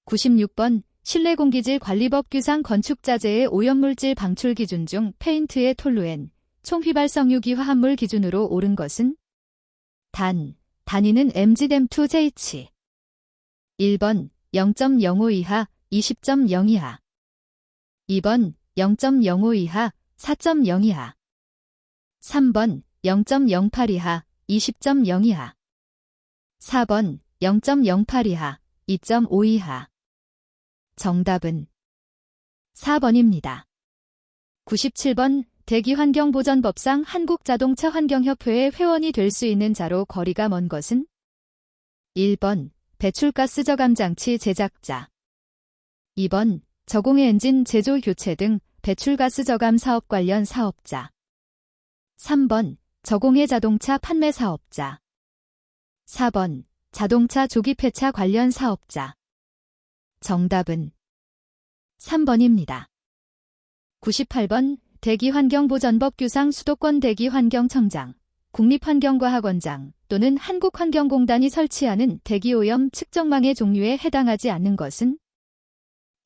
96번 실내공기질 관리법 규상 건축자재의 오염물질 방출 기준 중 페인트의 톨루엔, 총휘발성유기 화합물 기준으로 옳은 것은 단위는 mg/j. 1번 0.05 이하, 20.0 이하. 2번 0.05 이하, 4.0 이하. 3번 0.08 이하, 20.0 이하. 4번 0.08 이하, 2.5 이하. 정답은 4번입니다. 97번 대기환경보전법상 한국자동차환경협회의 회원이 될 수 있는 자로 거리가 먼 것은 1번 배출가스 저감장치 제작자. 2번 저공해 엔진 제조 교체 등 배출가스 저감 사업 관련 사업자. 3번 저공해 자동차 판매 사업자. 4번 자동차 조기 폐차 관련 사업자. 정답은 3번입니다. 98번 대기환경보전법 규상 수도권 대기환경청장, 국립환경과학원장 또는 한국환경공단이 설치하는 대기오염 측정망의 종류에 해당하지 않는 것은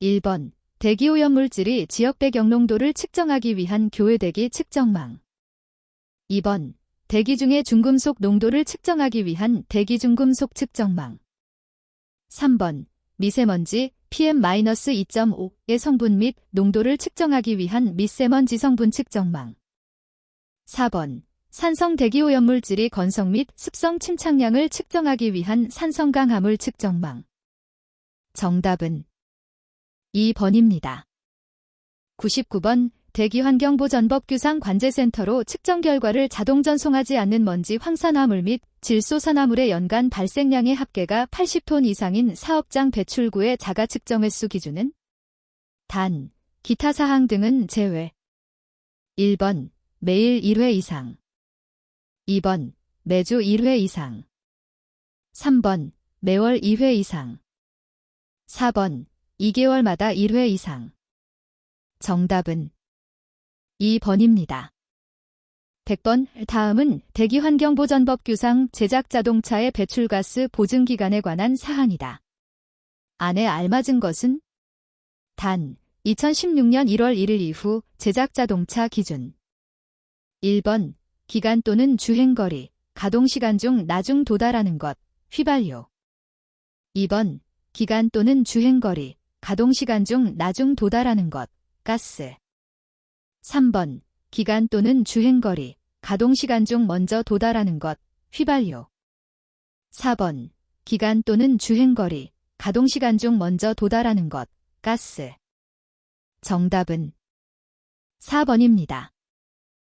1번 대기오염 물질이 지역 배경 농도를 측정하기 위한 교외대기 측정망 2번 대기 중의 중금속 농도를 측정하기 위한 대기 중금속 측정망 3번 미세먼지 PM-2.5의 성분 및 농도를 측정하기 위한 미세먼지 성분 측정망 4번 산성 대기오염 물질이 건성 및 습성 침착량을 측정하기 위한 산성 강화물 측정망 정답은 2번입니다. 99번 대기환경보전법규상 관제센터로 측정 결과를 자동 전송하지 않는 먼지 황산화물 및 질소산화물의 연간 발생량의 합계가 80톤 이상인 사업장 배출구의 자가 측정 횟수 기준은 단, 기타 사항 등은 제외 1번 매일 1회 이상 2번 매주 1회 이상 3번 매월 2회 이상 4번 2개월마다 1회 이상 정답은 2번입니다. 100번 다음은 대기환경보전법규상 제작 자동차의 배출가스 보증기간에 관한 사항이다. 안에 알맞은 것은 단 2016년 1월 1일 이후 제작 자동차 기준 1번 기간 또는 주행거리, 가동시간 중 나중 도달하는 것, 휘발유 2번 기간 또는 주행거리, 가동시간 중 나중 도달하는 것, 가스 3번 기간 또는 주행거리, 가동시간 중 먼저 도달하는 것, 휘발유 4번 기간 또는 주행거리, 가동시간 중 먼저 도달하는 것, 가스 정답은 4번입니다.